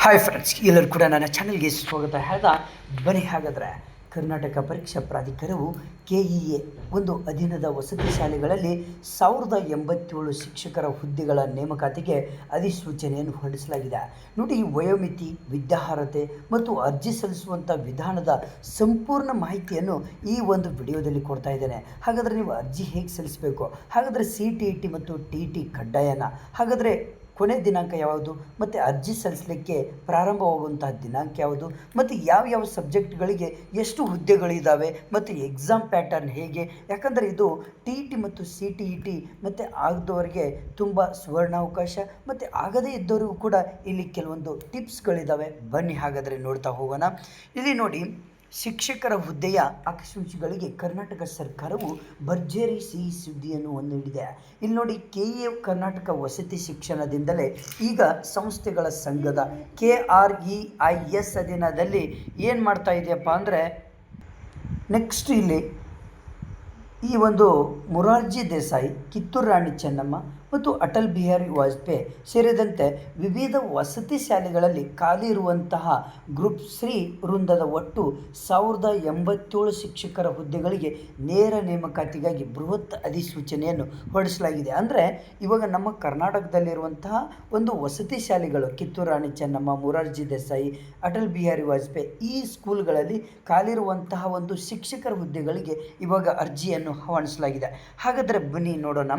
Hi friends, ಎಲ್ಲರೂ ಕೂಡ ನನ್ನ ಚಾನಲ್ಗೆ ಸ್ವಾಗತ ಹೇಳ್ದ. ಬನ್ನಿ, ಹಾಗಾದರೆ ಕರ್ನಾಟಕ ಪರೀಕ್ಷಾ ಪ್ರಾಧಿಕಾರವು KEA ಒಂದು ಅಧೀನದ ವಸತಿ ಶಾಲೆಗಳಲ್ಲಿ 1087 ಶಿಕ್ಷಕರ ಹುದ್ದೆಗಳ ನೇಮಕಾತಿಗೆ ಅಧಿಸೂಚನೆಯನ್ನು ಹೊರಡಿಸಲಾಗಿದೆ. ನೋಡಿ, ವಯೋಮಿತಿ, ವಿದ್ಯಾರ್ಹತೆ ಮತ್ತು ಅರ್ಜಿ ಸಲ್ಲಿಸುವಂಥ ವಿಧಾನದ ಸಂಪೂರ್ಣ ಮಾಹಿತಿಯನ್ನು ಈ ಒಂದು ವಿಡಿಯೋದಲ್ಲಿ ಕೊಡ್ತಾ ಇದ್ದೇನೆ. ಹಾಗಾದರೆ ನೀವು ಅರ್ಜಿ ಹೇಗೆ ಸಲ್ಲಿಸಬೇಕು, ಹಾಗಾದರೆ CTET ಮತ್ತು TET ಕಡ್ಡಾಯನ, ಹಾಗಾದರೆ ಕೊನೆ ದಿನಾಂಕ ಯಾವುದು, ಮತ್ತು ಅರ್ಜಿ ಸಲ್ಲಿಸಲಿಕ್ಕೆ ಪ್ರಾರಂಭವಾಗುವಂತಹ ದಿನಾಂಕ ಯಾವುದು, ಮತ್ತು ಯಾವ ಸಬ್ಜೆಕ್ಟ್ಗಳಿಗೆ ಎಷ್ಟು ಹುದ್ದೆಗಳಿದ್ದಾವೆ, ಮತ್ತು ಎಕ್ಸಾಮ್ ಪ್ಯಾಟರ್ನ್ ಹೇಗೆ, ಯಾಕಂದರೆ ಇದು TET ಮತ್ತು CTET ಮತ್ತು ಆಗದವರಿಗೆ ತುಂಬ ಸುವರ್ಣಾವಕಾಶ, ಮತ್ತು ಆಗದೇ ಇದ್ದವರಿಗೂ ಕೂಡ ಇಲ್ಲಿ ಕೆಲವೊಂದು ಟಿಪ್ಸ್ಗಳಿದ್ದಾವೆ. ಬನ್ನಿ ಹಾಗಾದರೆ ನೋಡ್ತಾ ಹೋಗೋಣ. ಇಲ್ಲಿ ನೋಡಿ, ಶಿಕ್ಷಕರ ಹುದ್ದೆಯ ಆಕಾಂಕ್ಷಿಗಳಿಗೆ ಕರ್ನಾಟಕ ಸರ್ಕಾರವು ಭರ್ಜರಿ ಸಿಹಿ ಸುದ್ದಿಯನ್ನು ನೀಡಿದೆ. ಇಲ್ಲಿ ನೋಡಿ, KEA ಕರ್ನಾಟಕ ವಸತಿ ಶಿಕ್ಷಣದಿಂದಲೇ ಈಗ ಸಂಸ್ಥೆಗಳ ಸಂಘದ KREIS ಅಧೀನದಲ್ಲಿ ಏನು ಮಾಡ್ತಾ ಇದೆಯಪ್ಪ ಅಂದರೆ, ನೆಕ್ಸ್ಟ್ ಇಲ್ಲಿ ಈ ಒಂದು ಮೊರಾರ್ಜಿ ದೇಸಾಯಿ, ಕಿತ್ತೂರು ರಾಣಿ ಚೆನ್ನಮ್ಮ ಮತ್ತು ಅಟಲ್ ಬಿಹಾರಿ ವಾಜಪೇಯಿ ಸೇರಿದಂತೆ ವಿವಿಧ ವಸತಿ ಶಾಲೆಗಳಲ್ಲಿ ಖಾಲಿ ಇರುವಂತಹ ಗ್ರೂಪ್ 3 ವೃಂದದ ಒಟ್ಟು 1087 ಶಿಕ್ಷಕರ ಹುದ್ದೆಗಳಿಗೆ ನೇರ ನೇಮಕಾತಿಗಾಗಿ ಬೃಹತ್ ಅಧಿಸೂಚನೆಯನ್ನು ಹೊರಡಿಸಲಾಗಿದೆ. ಅಂದರೆ ಇವಾಗ ನಮ್ಮ ಕರ್ನಾಟಕದಲ್ಲಿರುವಂತಹ ಒಂದು ವಸತಿ ಶಾಲೆಗಳು, ಕಿತ್ತೂರು ರಾಣಿ ಚೆನ್ನಮ್ಮ, ಮೊರಾರ್ಜಿ ದೇಸಾಯಿ, ಅಟಲ್ ಬಿಹಾರಿ ವಾಜಪೇಯಿ, ಈ ಸ್ಕೂಲ್ಗಳಲ್ಲಿ ಖಾಲಿ ಇರುವಂತಹ ಒಂದು ಶಿಕ್ಷಕರ ಹುದ್ದೆಗಳಿಗೆ ಇವಾಗ ಅರ್ಜಿಯನ್ನು ಆಹ್ವಾನಿಸಲಾಗಿದೆ. ಹಾಗಾದರೆ ಬನ್ನಿ ನೋಡೋಣ.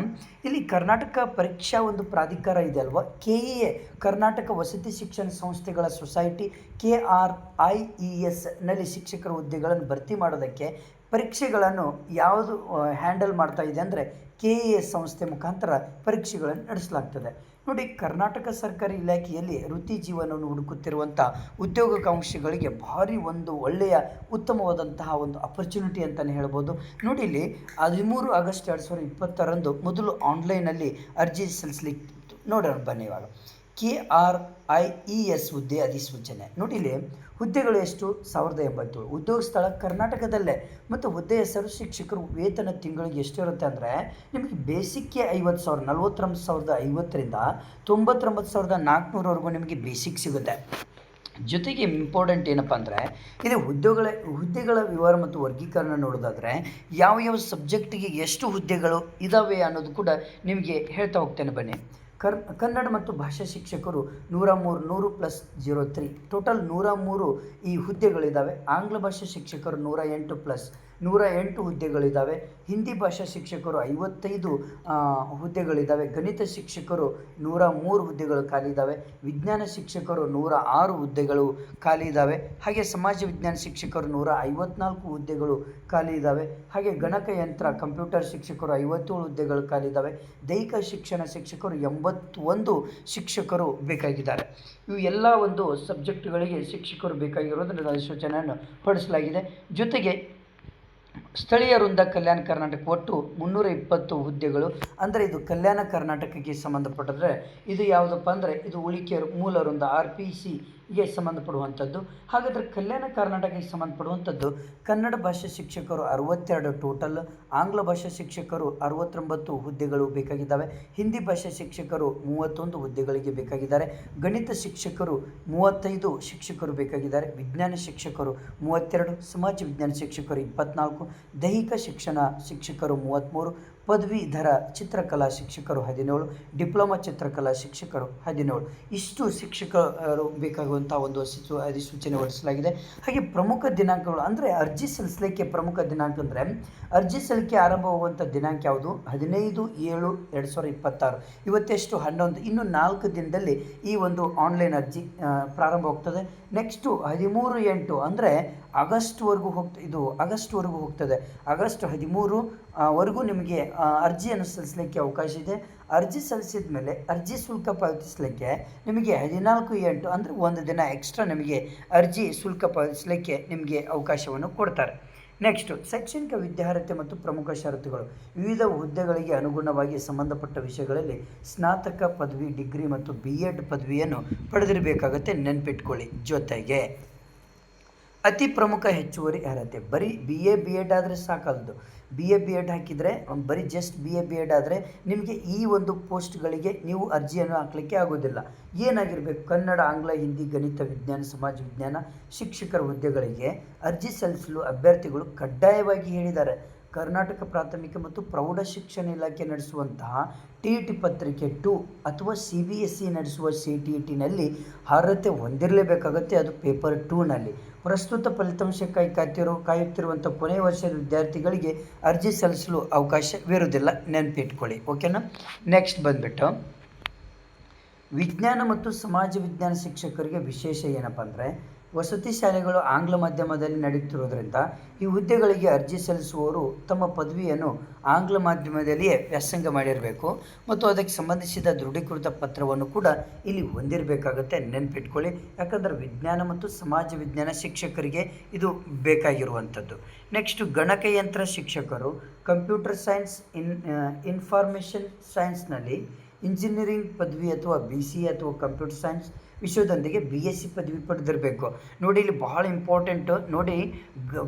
ಇಲ್ಲಿ ಕರ್ನಾಟಕ ಪರೀಕ್ಷಾ ಒಂದು ಪ್ರಾಧಿಕಾರ ಇದೆ ಅಲ್ವಾ, KEA ಕರ್ನಾಟಕ ವಸತಿ ಶಿಕ್ಷಣ ಸಂಸ್ಥೆಗಳ ಸೊಸೈಟಿ KRIES ನಲ್ಲಿ ಶಿಕ್ಷಕರ ಹುದ್ದೆಗಳನ್ನು ಭರ್ತಿ ಮಾಡೋದಕ್ಕೆ ಪರೀಕ್ಷೆಗಳನ್ನು ಯಾವುದು ಹ್ಯಾಂಡಲ್ ಮಾಡ್ತಾ ಇದೆ ಅಂದರೆ KEA ಸಂಸ್ಥೆ ಮುಖಾಂತರ ಪರೀಕ್ಷೆಗಳನ್ನು ನಡೆಸಲಾಗ್ತದೆ. ನೋಡಿ, ಕರ್ನಾಟಕ ಸರ್ಕಾರಿ ಇಲಾಖೆಯಲ್ಲಿ ವೃತ್ತಿ ಜೀವನವನ್ನು ಹುಡುಕುತ್ತಿರುವಂಥ ಉದ್ಯೋಗಾಕಾಂಕ್ಷಿಗಳಿಗೆ ಭಾರಿ ಒಂದು ಒಳ್ಳೆಯ ಉತ್ತಮವಾದಂತಹ ಒಂದು ಅಪರ್ಚುನಿಟಿ ಅಂತಲೇ ಹೇಳ್ಬೋದು. ನೋಡಿ, ಇಲ್ಲಿ 13 ಆಗಸ್ಟ್ 2020ರಂದು ಮೊದಲು ಆನ್ಲೈನಲ್ಲಿ ಅರ್ಜಿ ಸಲ್ಲಿಸಲಿಕ್ಕೆ ನೋಡೋಣ. ಬನ್ನಿ, ಇವಾಗ KRIES ಹುದ್ದೆ ಅಧಿಸೂಚನೆ. ನೋಡಿ, ಇಲ್ಲಿ ಹುದ್ದೆಗಳು ಎಷ್ಟು? 1087. ಉದ್ಯೋಗ ಸ್ಥಳ ಕರ್ನಾಟಕದಲ್ಲೇ, ಮತ್ತು ಹುದ್ದೆ ಹೆಸರು ಶಿಕ್ಷಕರು. ವೇತನ ತಿಂಗಳಿಗೆ ಎಷ್ಟು ಇರುತ್ತೆ ಅಂದರೆ, ನಿಮಗೆ ಬೇಸಿಕ್ಗೆ 50,000, 49,050ರಿಂದ 99,400ವರೆಗೂ ನಿಮಗೆ ಬೇಸಿಕ್ ಸಿಗುತ್ತೆ. ಜೊತೆಗೆ ಇಂಪಾರ್ಟೆಂಟ್ ಏನಪ್ಪ ಅಂದರೆ, ಇಲ್ಲಿ ಹುದ್ದೆಗಳ ವಿವರ ಮತ್ತು ವರ್ಗೀಕರಣ ನೋಡೋದಾದರೆ ಯಾವ ಸಬ್ಜೆಕ್ಟಿಗೆ ಎಷ್ಟು ಹುದ್ದೆಗಳು ಇದ್ದಾವೆ ಅನ್ನೋದು ಕೂಡ ನಿಮಗೆ ಹೇಳ್ತಾ ಹೋಗ್ತೇನೆ. ಬನ್ನಿ, ಕನ್ನಡ ಮತ್ತು ಭಾಷಾ ಶಿಕ್ಷಕರು 103 + 03 ಟೋಟಲ್ 103 ಈ ಹುದ್ದೆಗಳಿದ್ದಾವೆ. ಆಂಗ್ಲ ಭಾಷಾ ಶಿಕ್ಷಕರು 108 + 108 ಹುದ್ದೆಗಳಿದ್ದಾವೆ. ಹಿಂದಿ ಭಾಷಾ ಶಿಕ್ಷಕರು 55 ಹುದ್ದೆಗಳಿದ್ದಾವೆ. ಗಣಿತ ಶಿಕ್ಷಕರು 103 ಹುದ್ದೆಗಳು ಖಾಲಿ ಇದ್ದಾವೆ. ವಿಜ್ಞಾನ ಶಿಕ್ಷಕರು 106 ಹುದ್ದೆಗಳು ಖಾಲಿ ಇದ್ದಾವೆ. ಹಾಗೆ ಸಮಾಜ ವಿಜ್ಞಾನ ಶಿಕ್ಷಕರು 154 ಹುದ್ದೆಗಳು ಖಾಲಿ ಇದ್ದಾವೆ. ಹಾಗೆ ಗಣಕಯಂತ್ರ ಕಂಪ್ಯೂಟರ್ ಶಿಕ್ಷಕರು 57 ಹುದ್ದೆಗಳು ಖಾಲಿ ಇದ್ದಾವೆ. ದೈಹಿಕ ಶಿಕ್ಷಣ ಶಿಕ್ಷಕರು 81 ಶಿಕ್ಷಕರು ಬೇಕಾಗಿದ್ದಾರೆ. ಇವು ಎಲ್ಲ ಒಂದು ಸಬ್ಜೆಕ್ಟ್ಗಳಿಗೆ ಶಿಕ್ಷಕರು ಬೇಕಾಗಿರೋದ್ರಿಂದ ಅಧಿಸೂಚನೆಯನ್ನು ಹೊರಡಿಸಲಾಗಿದೆ. ಜೊತೆಗೆ ಸ್ಥಳೀಯ ವೃಂದ ಕಲ್ಯಾಣ ಕರ್ನಾಟಕ ಒಟ್ಟು 320 ಹುದ್ದೆಗಳು. ಅಂದರೆ ಇದು ಕಲ್ಯಾಣ ಕರ್ನಾಟಕಕ್ಕೆ ಸಂಬಂಧಪಟ್ಟಿದ್ರೆ ಇದು ಯಾವುದಪ್ಪ ಅಂದರೆ, ಇದು ಉಳಿಕೆ ಮೂಲ ವೃಂದ RPCಗೆ ಸಂಬಂಧಪಡುವಂಥದ್ದು. ಹಾಗಾದರೆ ಕಲ್ಯಾಣ ಕರ್ನಾಟಕಕ್ಕೆ ಸಂಬಂಧಪಡುವಂಥದ್ದು ಕನ್ನಡ ಭಾಷಾ ಶಿಕ್ಷಕರು 62 ಟೋಟಲ್, ಆಂಗ್ಲ ಭಾಷಾ ಶಿಕ್ಷಕರು 69 ಹುದ್ದೆಗಳು ಬೇಕಾಗಿದ್ದಾವೆ. ಹಿಂದಿ ಭಾಷಾ ಶಿಕ್ಷಕರು 31 ಹುದ್ದೆಗಳಿಗೆ ಬೇಕಾಗಿದ್ದಾರೆ. ಗಣಿತ ಶಿಕ್ಷಕರು 35 ಶಿಕ್ಷಕರು ಬೇಕಾಗಿದ್ದಾರೆ. ವಿಜ್ಞಾನ ಶಿಕ್ಷಕರು 32, ಸಮಾಜ ವಿಜ್ಞಾನ ಶಿಕ್ಷಕರು 24, ದೈಹಿಕ ಶಿಕ್ಷಣ ಶಿಕ್ಷಕರು 33, ಪದವೀಧರ ಚಿತ್ರಕಲಾ ಶಿಕ್ಷಕರು 17, ಡಿಪ್ಲೊಮಾ ಚಿತ್ರಕಲಾ ಶಿಕ್ಷಕರು 17. ಇಷ್ಟು ಶಿಕ್ಷಕರು ಬೇಕಾಗುವಂಥ ಒಂದು ಅಧಿಸೂಚನೆ ಹೊರಡಿಸಲಾಗಿದೆ. ಹಾಗೆ ಪ್ರಮುಖ ದಿನಾಂಕಗಳು ಅಂದರೆ ಅರ್ಜಿ ಸಲ್ಲಿಸಲಿಕ್ಕೆ ಪ್ರಮುಖ ದಿನಾಂಕ ಅಂದರೆ, ಅರ್ಜಿ ಸಲ್ಲಿಕೆ ಆರಂಭವಾಗುವಂಥ ದಿನಾಂಕ ಯಾವುದು? 15/7/2026. ಇವತ್ತೆಷ್ಟು? 11. ಇನ್ನು 4 ದಿನದಲ್ಲಿ ಈ ಒಂದು ಆನ್ಲೈನ್ ಅರ್ಜಿ ಪ್ರಾರಂಭವಾಗ್ತದೆ. ನೆಕ್ಸ್ಟು 13/8 ಅಂದರೆ ಆಗಸ್ಟ್ವರೆಗೂ ಹೋಗ್ತದೆ. ಆಗಸ್ಟ್ 13 ವರೆಗೂ ನಿಮಗೆ ಅರ್ಜಿಯನ್ನು ಸಲ್ಲಿಸಲಿಕ್ಕೆ ಅವಕಾಶ ಇದೆ. ಅರ್ಜಿ ಸಲ್ಲಿಸಿದ ಮೇಲೆ ಅರ್ಜಿ ಶುಲ್ಕ ಪಾವತಿಸಲಿಕ್ಕೆ ನಿಮಗೆ 14/8 ಅಂದರೆ ಒಂದು ದಿನ ಎಕ್ಸ್ಟ್ರಾ ನಿಮಗೆ ಅರ್ಜಿ ಶುಲ್ಕ ಪಾವತಿಸಲಿಕ್ಕೆ ನಿಮಗೆ ಅವಕಾಶವನ್ನು ಕೊಡ್ತಾರೆ. ನೆಕ್ಸ್ಟು ಶೈಕ್ಷಣಿಕ ವಿದ್ಯಾರ್ಹತೆ ಮತ್ತು ಪ್ರಮುಖ ಷರತ್ತುಗಳು. ವಿವಿಧ ಹುದ್ದೆಗಳಿಗೆ ಅನುಗುಣವಾಗಿ ಸಂಬಂಧಪಟ್ಟ ವಿಷಯಗಳಲ್ಲಿ ಸ್ನಾತಕ ಪದವಿ, ಡಿಗ್ರಿ ಮತ್ತು BEd ಪದವಿಯನ್ನು ಪಡೆದಿರಬೇಕಾಗತ್ತೆ, ನೆನಪಿಟ್ಕೊಳ್ಳಿ. ಜೊತೆಗೆ ಅತಿ ಪ್ರಮುಖ ಹೆಚ್ಚುವರಿ ಅರ್ಹತೆ ಬರೀ BA B.Ed ಆದರೆ ಸಾಕಲ್ದು. BA B.Ed ಹಾಕಿದರೆ ಬರೀ ಜಸ್ಟ್ BA B.Ed ಆದರೆ ನಿಮಗೆ ಈ ಒಂದು ಪೋಸ್ಟ್ಗಳಿಗೆ ನೀವು ಅರ್ಜಿಯನ್ನು ಹಾಕಲಿಕ್ಕೆ ಆಗೋದಿಲ್ಲ. ಏನಾಗಿರಬೇಕು? ಕನ್ನಡ, ಆಂಗ್ಲ, ಹಿಂದಿ, ಗಣಿತ, ವಿಜ್ಞಾನ, ಸಮಾಜ ವಿಜ್ಞಾನ ಶಿಕ್ಷಕರ ಹುದ್ದೆಗಳಿಗೆ ಅರ್ಜಿ ಸಲ್ಲಿಸಲು ಅಭ್ಯರ್ಥಿಗಳು ಕಡ್ಡಾಯವಾಗಿ ಹೇಳಿದ್ದಾರೆ. ಕರ್ನಾಟಕ ಪ್ರಾಥಮಿಕ ಮತ್ತು ಪ್ರೌಢ ಶಿಕ್ಷಣ ಇಲಾಖೆ ನಡೆಸುವಂತಹ TET ಪತ್ರಿಕೆ 2 ಅಥವಾ CBSE ನಡೆಸುವ CTETನಲ್ಲಿ ಅರ್ಹತೆ ಹೊಂದಿರಲೇಬೇಕಾಗುತ್ತೆ. ಅದು ಪೇಪರ್ 2ನಲ್ಲಿ. ಪ್ರಸ್ತುತ ಫಲಿತಾಂಶಕ್ಕಾಗಿ ಕಾಯುತ್ತಿರುವಂಥ ಕೊನೆಯ ವರ್ಷದ ವಿದ್ಯಾರ್ಥಿಗಳಿಗೆ ಅರ್ಜಿ ಸಲ್ಲಿಸಲು ಅವಕಾಶವಿರುವುದಿಲ್ಲ, ನೆನಪಿಟ್ಕೊಳ್ಳಿ. ಓಕೆನಾ? ನೆಕ್ಸ್ಟ್ ಬಂದುಬಿಟ್ಟು ವಿಜ್ಞಾನ ಮತ್ತು ಸಮಾಜ ವಿಜ್ಞಾನ ಶಿಕ್ಷಕರಿಗೆ ವಿಶೇಷ ಏನಪ್ಪ ಅಂದರೆ, ವಸತಿ ಶಾಲೆಗಳು ಆಂಗ್ಲ ಮಾಧ್ಯಮದಲ್ಲಿ ನಡೆಯುತ್ತಿರುವುದರಿಂದ ಈ ಹುದ್ದೆಗಳಿಗೆ ಅರ್ಜಿ ಸಲ್ಲಿಸುವವರು ತಮ್ಮ ಪದವಿಯನ್ನು ಆಂಗ್ಲ ಮಾಧ್ಯಮದಲ್ಲಿಯೇ ವ್ಯಾಸಂಗ ಮಾಡಿರಬೇಕು ಮತ್ತು ಅದಕ್ಕೆ ಸಂಬಂಧಿಸಿದ ದೃಢೀಕೃತ ಪತ್ರವನ್ನು ಕೂಡ ಇಲ್ಲಿ ಹೊಂದಿರಬೇಕಾಗುತ್ತೆ, ನೆನಪಿಟ್ಕೊಳ್ಳಿ. ಯಾಕಂದರೆ ವಿಜ್ಞಾನ ಮತ್ತು ಸಮಾಜ ವಿಜ್ಞಾನ ಶಿಕ್ಷಕರಿಗೆ ಇದು ಬೇಕಾಗಿರುವಂಥದ್ದು. ನೆಕ್ಸ್ಟು ಗಣಕಯಂತ್ರ ಶಿಕ್ಷಕರು ಕಂಪ್ಯೂಟರ್ ಸೈನ್ಸ್, ಇನ್ಫಾರ್ಮೇಷನ್ ಸೈನ್ಸ್ನಲ್ಲಿ ಇಂಜಿನಿಯರಿಂಗ್ ಪದವಿ ಅಥವಾ BCA ಅಥವಾ ಕಂಪ್ಯೂಟರ್ ಸೈನ್ಸ್ ವಿಷಯದೊಂದಿಗೆ BSc ಪದವಿ ಪಡೆದಿರಬೇಕು. ನೋಡಿ, ಇಲ್ಲಿ ಬಹಳ ಇಂಪಾರ್ಟೆಂಟು. ನೋಡಿ,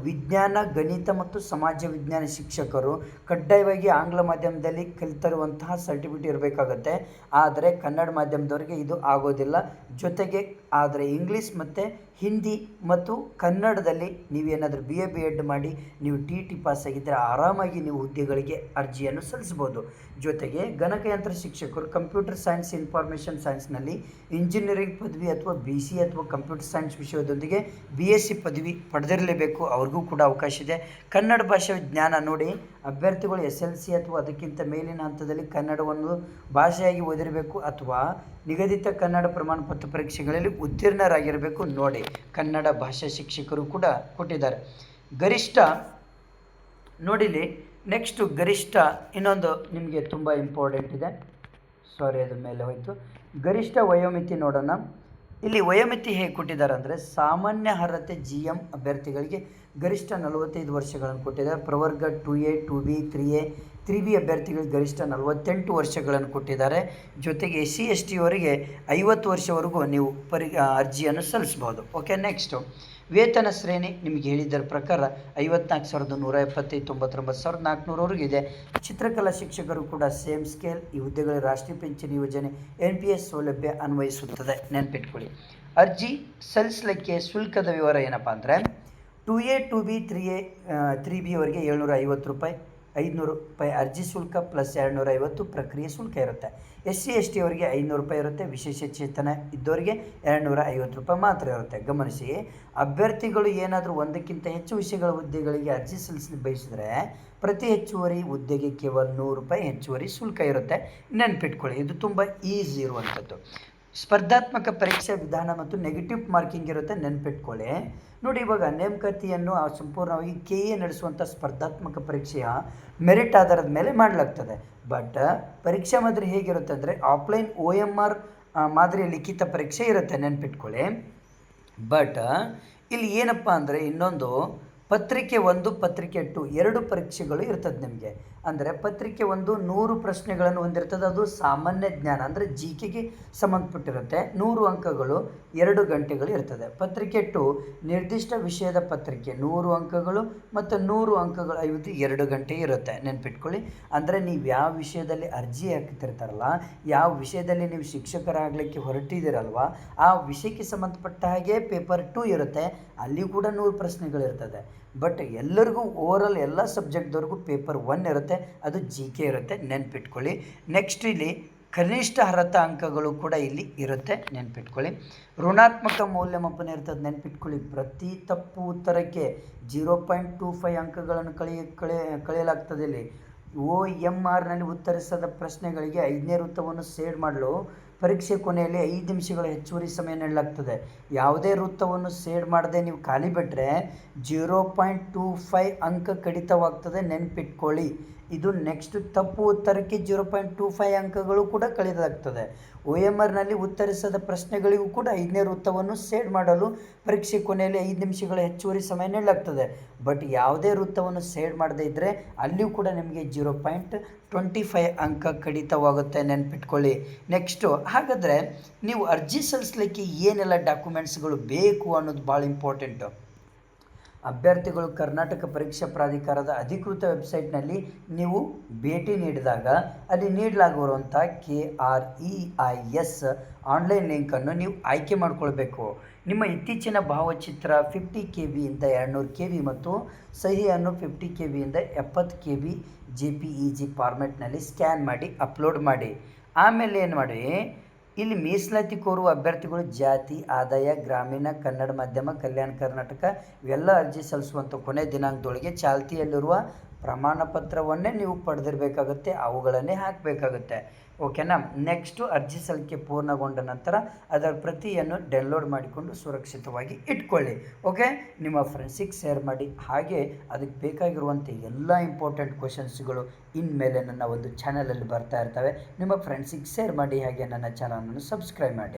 ವಿಜ್ಞಾನ, ಗಣಿತ ಮತ್ತು ಸಮಾಜ ವಿಜ್ಞಾನ ಶಿಕ್ಷಕರು ಕಡ್ಡಾಯವಾಗಿ ಆಂಗ್ಲ ಮಾಧ್ಯಮದಲ್ಲಿ ಕಲಿತಿರುವಂತಹ ಸರ್ಟಿಫಿಕೇಟ್ ಇರಬೇಕಾಗತ್ತೆ. ಆದರೆ ಕನ್ನಡ ಮಾಧ್ಯಮದವರಿಗೆ ಇದು ಆಗೋದಿಲ್ಲ. ಜೊತೆಗೆ ಆದರೆ ಇಂಗ್ಲೀಷ್ ಮತ್ತು ಹಿಂದಿ ಮತ್ತು ಕನ್ನಡದಲ್ಲಿ ನೀವೇನಾದರೂ BA B.Ed ಮಾಡಿ ನೀವು TET ಪಾಸ್ ಆಗಿದ್ದರೆ ಆರಾಮಾಗಿ ನೀವು ಹುದ್ದೆಗಳಿಗೆ ಅರ್ಜಿಯನ್ನು ಸಲ್ಲಿಸ್ಬೋದು. ಜೊತೆಗೆ ಗಣಕಯಂತ್ರ ಶಿಕ್ಷಕರು ಕಂಪ್ಯೂಟರ್ ಸೈನ್ಸ್, ಇನ್ಫಾರ್ಮೇಷನ್ ಸೈನ್ಸ್ನಲ್ಲಿ ಇಂಜಿನಿಯರಿಂಗ್ ಪದವಿ ಅಥವಾ BCA ಅಥವಾ ಕಂಪ್ಯೂಟರ್ ಸೈನ್ಸ್ ವಿಷಯದೊಂದಿಗೆ BSc ಪದವಿ ಪಡೆದಿರಲೇಬೇಕು, ಅವ್ರಿಗೂ ಕೂಡ ಅವಕಾಶ ಇದೆ. ಕನ್ನಡ ಭಾಷೆ ಜ್ಞಾನ ನೋಡಿ, ಅಭ್ಯರ್ಥಿಗಳು SLC ಅಥವಾ ಅದಕ್ಕಿಂತ ಮೇಲಿನ ಹಂತದಲ್ಲಿ ಕನ್ನಡವನ್ನು ಭಾಷೆಯಾಗಿ ಓದಿರಬೇಕು ಅಥವಾ ನಿಗದಿತ ಕನ್ನಡ ಪ್ರಮಾಣ ಪತ್ರ ಪರೀಕ್ಷೆಗಳಲ್ಲಿ ಉತ್ತೀರ್ಣರಾಗಿರಬೇಕು. ನೋಡಿ, ಕನ್ನಡ ಭಾಷಾ ಶಿಕ್ಷಕರು ಕೂಡ ಕೊಟ್ಟಿದ್ದಾರೆ. ಗರಿಷ್ಠ ನೋಡಿಲಿ. ನೆಕ್ಸ್ಟು ಗರಿಷ್ಠ ಇನ್ನೊಂದು ನಿಮಗೆ ತುಂಬ ಇಂಪಾರ್ಟೆಂಟ್ ಇದೆ. ಸಾರಿ, ಅದ್ರ ಮೇಲೆ ಹೋಯಿತು. ಗರಿಷ್ಠ ವಯೋಮಿತಿ ನೋಡೋಣ. ಇಲ್ಲಿ ವಯೋಮಿತಿ ಹೇಗೆ ಕೊಟ್ಟಿದ್ದಾರೆ ಅಂದರೆ, ಸಾಮಾನ್ಯ ಅರ್ಹತೆ GM ಅಭ್ಯರ್ಥಿಗಳಿಗೆ ಗರಿಷ್ಠ 45 ವರ್ಷಗಳನ್ನು ಕೊಟ್ಟಿದ್ದಾರೆ. ಪ್ರವರ್ಗ 2A, 2B, 3B ಅಭ್ಯರ್ಥಿಗಳಿಗೆ ಗರಿಷ್ಠ 48 ವರ್ಷಗಳನ್ನು ಕೊಟ್ಟಿದ್ದಾರೆ. ಜೊತೆಗೆ SC ST ಅವರಿಗೆ 50 ವರ್ಷವರೆಗೂ ನೀವು ಅರ್ಜಿಯನ್ನು ಸಲ್ಲಿಸ್ಬೋದು. ಓಕೆ, ನೆಕ್ಸ್ಟು ವೇತನ ಶ್ರೇಣಿ ನಿಮಗೆ ಹೇಳಿದ್ದರ ಪ್ರಕಾರ 54,175, 99,400ವರೆಗೂ ಇದೆ. ಚಿತ್ರಕಲಾ ಶಿಕ್ಷಕರು ಕೂಡ ಸೇಮ್ ಸ್ಕೇಲ್. ಈ ಹುದ್ದೆಗಳ ರಾಷ್ಟ್ರೀಯ ಪಿಂಚಣಿ ಯೋಜನೆ NPS ಸೌಲಭ್ಯ ಅನ್ವಯಿಸುತ್ತದೆ, ನೆನಪಿಟ್ಕೊಳ್ಳಿ. ಅರ್ಜಿ ಸಲ್ಲಿಸಲಿಕ್ಕೆ ಶುಲ್ಕದ ವಿವರ ಏನಪ್ಪ ಅಂದರೆ, 2A, 2B, 3B ಅವರಿಗೆ 750 ರೂಪಾಯಿ, 500 ರೂಪಾಯಿ ಅರ್ಜಿ ಶುಲ್ಕ ಪ್ಲಸ್ 250 ಪ್ರಕ್ರಿಯೆ ಶುಲ್ಕ ಇರುತ್ತೆ. SC ST ಅವರಿಗೆ 500 ರೂಪಾಯಿ ಇರುತ್ತೆ. ವಿಶೇಷ ಚೇತನ ಇದ್ದವರಿಗೆ 250 ರೂಪಾಯಿ ಮಾತ್ರ ಇರುತ್ತೆ. ಗಮನಿಸಿ, ಅಭ್ಯರ್ಥಿಗಳು ಏನಾದರೂ ಒಂದಕ್ಕಿಂತ ಹೆಚ್ಚು ವಿಷಯಗಳ ಹುದ್ದೆಗಳಿಗೆ ಅರ್ಜಿ ಸಲ್ಲಿಸಲು ಬಯಸಿದರೆ ಪ್ರತಿ ಹೆಚ್ಚುವರಿ ಹುದ್ದೆಗೆ ಕೇವಲ 100 ರೂಪಾಯಿ ಹೆಚ್ಚುವರಿ ಶುಲ್ಕ ಇರುತ್ತೆ, ನೆನಪಿಟ್ಕೊಳ್ಳಿ. ಇದು ತುಂಬ ಈಸಿ ಇರುವಂಥದ್ದು. ಸ್ಪರ್ಧಾತ್ಮಕ ಪರೀಕ್ಷಾ ವಿಧಾನ ಮತ್ತು ನೆಗೆಟಿವ್ ಮಾರ್ಕಿಂಗ್ ಇರುತ್ತೆ, ನೆನಪಿಟ್ಕೊಳ್ಳಿ. ನೋಡಿ, ಇವಾಗ ನೇಮಕಾತಿಯನ್ನು ಸಂಪೂರ್ಣವಾಗಿ KE ನಡೆಸುವಂಥ ಸ್ಪರ್ಧಾತ್ಮಕ ಪರೀಕ್ಷೆಯ ಮೆರಿಟ್ ಆಧಾರದ ಮೇಲೆ ಮಾಡಲಾಗ್ತದೆ. ಬಟ್ ಪರೀಕ್ಷಾ ಮಾದರಿ ಹೇಗಿರುತ್ತೆ ಅಂದರೆ, ಆಫ್ಲೈನ್ OMR ಮಾದರಿಯ ಲಿಖಿತ ಪರೀಕ್ಷೆ ಇರುತ್ತೆ, ನೆನಪಿಟ್ಕೊಳ್ಳಿ. ಬಟ್ ಇಲ್ಲಿ ಏನಪ್ಪ ಅಂದರೆ, ಇನ್ನೊಂದು ಪತ್ರಿಕೆ 1, ಪತ್ರಿಕೆ 2 2 ಪರೀಕ್ಷೆಗಳು ಇರ್ತದೆ ನಿಮಗೆ. ಅಂದರೆ ಪತ್ರಿಕೆ 1 100 ಪ್ರಶ್ನೆಗಳನ್ನು ಹೊಂದಿರ್ತದೆ. ಅದು ಸಾಮಾನ್ಯ ಜ್ಞಾನ ಅಂದರೆ GKಗೆ ಸಂಬಂಧಪಟ್ಟಿರುತ್ತೆ. 100 ಅಂಕಗಳು, 2 ಗಂಟೆಗಳು ಇರ್ತದೆ. ಪತ್ರಿಕೆ 2 ನಿರ್ದಿಷ್ಟ ವಿಷಯದ ಪತ್ರಿಕೆ, 100 ಅಂಕಗಳು ಮತ್ತು 100 ಅಂಕಗಳು 2 ಗಂಟೆ ಇರುತ್ತೆ, ನೆನಪಿಟ್ಕೊಳ್ಳಿ. ಅಂದರೆ ನೀವು ಯಾವ ವಿಷಯದಲ್ಲಿ ಅರ್ಜಿ ಹಾಕ್ತಿರ್ತಾರಲ್ಲ, ಯಾವ ವಿಷಯದಲ್ಲಿ ನೀವು ಶಿಕ್ಷಕರಾಗಲಿಕ್ಕೆ ಹೊರಟಿದ್ದೀರಲ್ವ, ಆ ವಿಷಯಕ್ಕೆ ಸಂಬಂಧಪಟ್ಟ ಹಾಗೆ ಪೇಪರ್ 2 ಇರುತ್ತೆ. ಅಲ್ಲಿ ಕೂಡ 100 ಪ್ರಶ್ನೆಗಳಿರ್ತದೆ. ಬಟ್ ಎಲ್ಲರಿಗೂ ಓವರಾಲ್ ಎಲ್ಲ ಸಬ್ಜೆಕ್ಟ್ದವ್ರಿಗೂ ಪೇಪರ್ 1 ಇರುತ್ತೆ, ಅದು GK ಇರುತ್ತೆ, ನೆನಪಿಟ್ಕೊಳ್ಳಿ. ನೆಕ್ಸ್ಟ್ ಇಲ್ಲಿ ಕನಿಷ್ಠ ಅರ್ಹತಾ ಅಂಕಗಳು ಕೂಡ ಇಲ್ಲಿ ಇರುತ್ತೆ, ನೆನಪಿಟ್ಕೊಳ್ಳಿ. ಋಣಾತ್ಮಕ ಮೌಲ್ಯಮಾಪನ ಇರ್ತದೆ, ನೆನಪಿಟ್ಕೊಳ್ಳಿ. ಪ್ರತಿ ತಪ್ಪು ಉತ್ತರಕ್ಕೆ 0.25 ಅಂಕಗಳನ್ನು ಕಳೆಯಲಾಗ್ತದೆ. ಇಲ್ಲಿ OMRನಲ್ಲಿ ಉತ್ತರಿಸದ ಪ್ರಶ್ನೆಗಳಿಗೆ 5ನೇ ವೃತ್ತವನ್ನು ಸೇಡ್ ಮಾಡಲು ಪರೀಕ್ಷೆ ಕೊನೆಯಲ್ಲಿ 5 ನಿಮಿಷಗಳ ಹೆಚ್ಚುವರಿ ಸಮಯ ನೀಡಲಾಗ್ತದೆ. ಯಾವುದೇ ವೃತ್ತವನ್ನು ಸೇಡ್ ಮಾಡದೆ ನೀವು ಖಾಲಿ ಬಿಟ್ಟರೆ 0.25 ಅಂಕ ಕಡಿತವಾಗ್ತದೆ, ನೆನಪಿಟ್ಕೊಳ್ಳಿ. ಇದು ನೆಕ್ಸ್ಟ್ ತಪ್ಪು ಉತ್ತರಕ್ಕೆ 0.25 ಅಂಕಗಳು ಕೂಡ ಕಳೆದಾಗ್ತದೆ. OMRನಲ್ಲಿ ಉತ್ತರಿಸದ ಪ್ರಶ್ನೆಗಳಿಗೂ ಕೂಡ 5ನೇ ವೃತ್ತವನ್ನು ಸೇಡ್ ಮಾಡಲು ಪರೀಕ್ಷೆ ಕೊನೆಯಲ್ಲಿ 5 ನಿಮಿಷಗಳ ಹೆಚ್ಚುವರಿ ಸಮಯ ನೀಡಲಾಗ್ತದೆ. ಬಟ್ ಯಾವುದೇ ವೃತ್ತವನ್ನು ಸೇಡ್ ಮಾಡದೇ ಇದ್ದರೆ ಅಲ್ಲಿಯೂ ಕೂಡ ನಿಮಗೆ 0.25 ಅಂಕ ಕಡಿತವಾಗುತ್ತೆ, ನೆನಪಿಟ್ಕೊಳ್ಳಿ. ನೆಕ್ಸ್ಟು, ಹಾಗಾದರೆ ನೀವು ಅರ್ಜಿ ಸಲ್ಲಿಸಲಿಕ್ಕೆ ಏನೆಲ್ಲ ಡಾಕ್ಯುಮೆಂಟ್ಸ್ಗಳು ಬೇಕು ಅನ್ನೋದು ಭಾಳ ಇಂಪಾರ್ಟೆಂಟು. ಅಭ್ಯರ್ಥಿಗಳು ಕರ್ನಾಟಕ ಪರೀಕ್ಷಾ ಪ್ರಾಧಿಕಾರದ ಅಧಿಕೃತ ವೆಬ್ಸೈಟ್ನಲ್ಲಿ ನೀವು ಭೇಟಿ ನೀಡಿದಾಗ ಅಲ್ಲಿ ನೀಡಲಾಗಿರುವಂಥ KREIS ಆನ್ಲೈನ್ ಲಿಂಕನ್ನು ನೀವು ಆಯ್ಕೆ ಮಾಡಿಕೊಳ್ಬೇಕು. ನಿಮ್ಮ ಇತ್ತೀಚಿನ ಭಾವಚಿತ್ರ 50 KB ಇಂದ 200 KB ಮತ್ತು ಸಹಿಯನ್ನು 50 KB ಇಂದ 70 KB JPEG ಫಾರ್ಮೆಟ್ನಲ್ಲಿ ಸ್ಕ್ಯಾನ್ ಮಾಡಿ ಅಪ್ಲೋಡ್ ಮಾಡಿ. ಆಮೇಲೆ ಏನು ಮಾಡಿ, ಇಲ್ಲಿ ಮೀಸಲಾತಿ ಕೋರುವ ಅಭ್ಯರ್ಥಿಗಳು ಜಾತಿ, ಆದಾಯ, ಗ್ರಾಮೀಣ, ಕನ್ನಡ ಮಾಧ್ಯಮ, ಕಲ್ಯಾಣ ಕರ್ನಾಟಕ ಇವೆಲ್ಲ ಅರ್ಜಿ ಸಲ್ಲಿಸುವಂಥ ಕೊನೆ ದಿನಾಂಕದೊಳಗೆ ಚಾಲ್ತಿಯಲ್ಲಿರುವ ಪ್ರಮಾಣ ಪತ್ರವನ್ನೇ ನೀವು ಪಡೆದಿರಬೇಕಾಗುತ್ತೆ, ಅವುಗಳನ್ನೇ ಹಾಕಬೇಕಾಗುತ್ತೆ. ಓಕೆನಾ. ನೆಕ್ಸ್ಟು ಅರ್ಜಿ ಸಲ್ಲಿಕೆ ಪೂರ್ಣಗೊಂಡ ನಂತರ ಅದರ ಪ್ರತಿಯನ್ನು ಡೌನ್ಲೋಡ್ ಮಾಡಿಕೊಂಡು ಸುರಕ್ಷಿತವಾಗಿ ಇಟ್ಕೊಳ್ಳಿ. ಓಕೆ, ನಿಮ್ಮ ಫ್ರೆಂಡ್ಸಿಗೆ ಶೇರ್ ಮಾಡಿ. ಹಾಗೆ ಅದಕ್ಕೆ ಬೇಕಾಗಿರುವಂಥ ಎಲ್ಲ ಇಂಪಾರ್ಟೆಂಟ್ ಕ್ವೆಶನ್ಸ್ಗಳು ಇನ್ಮೇಲೆ ನನ್ನ ಒಂದು ಚಾನಲಲ್ಲಿ ಬರ್ತಾ ಇರ್ತವೆ. ನಿಮ್ಮ ಫ್ರೆಂಡ್ಸಿಗೆ ಶೇರ್ ಮಾಡಿ, ಹಾಗೆ ನನ್ನ ಚಾನಲನ್ನು ಸಬ್ಸ್ಕ್ರೈಬ್ ಮಾಡಿ.